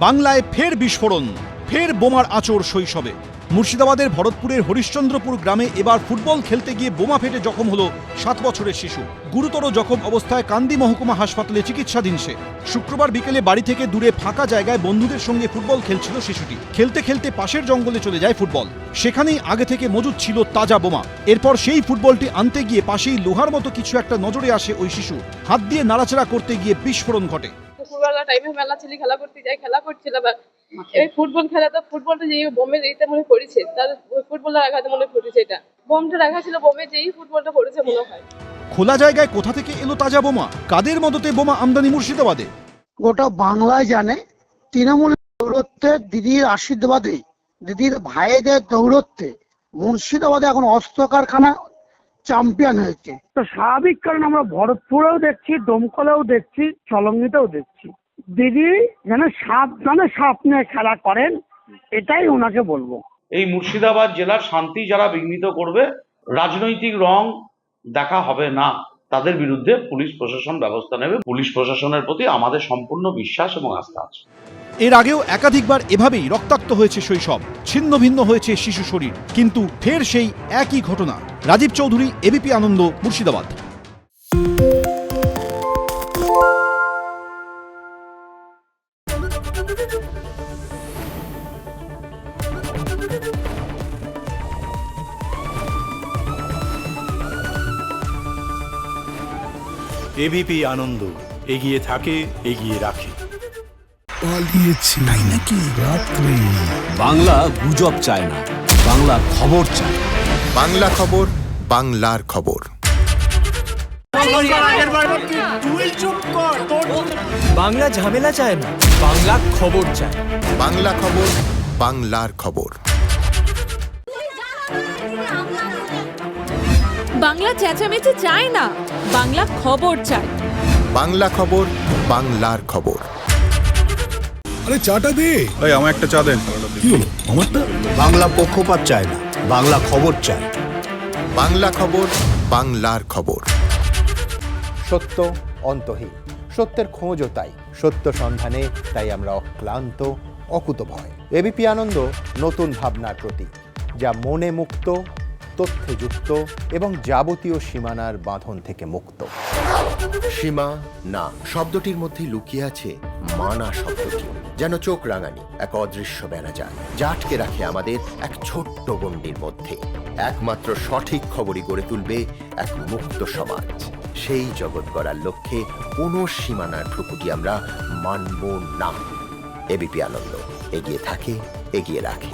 বাংলায় ফের বিস্ফোরণ, ফের বোমার আঁচড় শৈশবে। মুর্শিদাবাদের ভরতপুরের হরিশ্চন্দ্রপুর গ্রামে এবার ফুটবল খেলতে গিয়ে বোমা ফেটে জখম হলো 7 বছরের শিশু। গুরুতর জখম অবস্থায় কান্দি মহকুমা হাসপাতালে চিকিৎসাধীন সে। শুক্রবার বিকেলে বাড়ি থেকে দূরে ফাঁকা জায়গায় বন্ধুদের সঙ্গে ফুটবল খেলছিল শিশুটি। খেলতে খেলতে পাশের জঙ্গলে চলে যায় ফুটবল। সেখানেই আগে থেকে মজুদ ছিল তাজা বোমা। এরপর সেই ফুটবলটি আনতে গিয়ে পাশেই লোহার মতো কিছু একটা নজরে আসে ওই শিশু। হাত দিয়ে নাড়াচাড়া করতে গিয়ে বিস্ফোরণ ঘটে। দুপুরবেলা টাইমে মেলা ছেলে খেলা করতে যায়, খেলা করছিল। এই ফুটবল খেলা তো ফুটবলটা যেই বোমে যেইতে মনে পড়েছে, তার ফুটবলের আঘাতে মনে পড়েছে। এটা বোমটা রাখা ছিল বোমে যেই ফুটবলটা পড়েছে মনে হয়। খোলা জায়গায় কোথা থেকে এলো তাজা বোমা? কাদের মদতে বোমা আমদানি মুর্শিদাবাদে? গোটা বাংলায় জানে তৃণমূলের দৌরত্বে, দিদির আশীর্বাদে, দিদির ভাইদের দৌরত্বে মুর্শিদাবাদে এখন অস্ত্র কারখানা চ্যাম্পিয়ন হয়েছে। তো স্বাভাবিক কারণ আমরা ভরতপুরেও দেখছি, দমকলেও দেখছি, চলঙ্গিতেও দেখছি। দিদি যেন সাবধানে স্বপ্নে খেলা করেন, এটাই ওনাকে বলবো। এই মুর্শিদাবাদ জেলার শান্তি যারা বিঘ্নিত করবে, রাজনৈতিক রং দেখা হবে না, তাদের বিরুদ্ধে পুলিশ প্রশাসন ব্যবস্থা নেবে। পুলিশ প্রশাসনের প্রতি আমাদের সম্পূর্ণ বিশ্বাস এবং আস্থা আছে। এর আগেও একাধিকবার এভাবেই রক্তাক্ত হয়েছে শৈশব, ছিন্ন ভিন্ন হয়েছে শিশু শরীর, কিন্তু ফের সেই একই ঘটনা। রাজীব চৌধুরী, এবিপি আনন্দ, মুর্শিদাবাদ। এবিপি আনন্দ, এগিয়ে থাকে, এগিয়ে রাখে। পালিয়েছে তাই নাকি? রাত্রে বাংলা গুজব চায় না, বাংলা খবর চায়। বাংলা খবর, বাংলার খবর। বাংলা ঝামেলা চায় না, বাংলা খবর চায়। বাংলা খবর, বাংলার খবর। বাংলা চেঁচামেচি চায় না, বাংলা খবর চায়। বাংলা খবর, বাংলার খবর। আরে চাটা দে। ভাই আমার একটা চা দেন। কি হলো আমারটা? বাংলা পক্ষপাত চায় না, বাংলা খবর চায়। বাংলা খবর, বাংলার খবর। সত্য অন্তহীন, সত্যের খোঁজও তাই, সত্য সন্ধানে তাই আমরা অক্লান্ত, অকুতভয়। এবিপি আনন্দ নতুন ভাবনার প্রতীক, যা মনে মুক্ত, তথ্যে যুক্ত এবং যাবতীয় সীমানার বাঁধন থেকে মুক্ত। সীমা না শব্দটির মধ্যে লুকিয়ে আছে মানা শব্দটি, যেন চোখ রাঙানি এক অদৃশ্য ব্যানাজার, যা আটকে রাখে আমাদের এক ছোট্ট গণ্ডির মধ্যে। একমাত্র সঠিক খবরই গড়ে তুলবে এক মুক্ত সমাজ। সেই জগৎ গড়ার লক্ষ্যে কোনো সীমানার ঠুকুটি আমরা মানব না। এবিপি আনন্দ, এগিয়ে থাকে, এগিয়ে রাখে।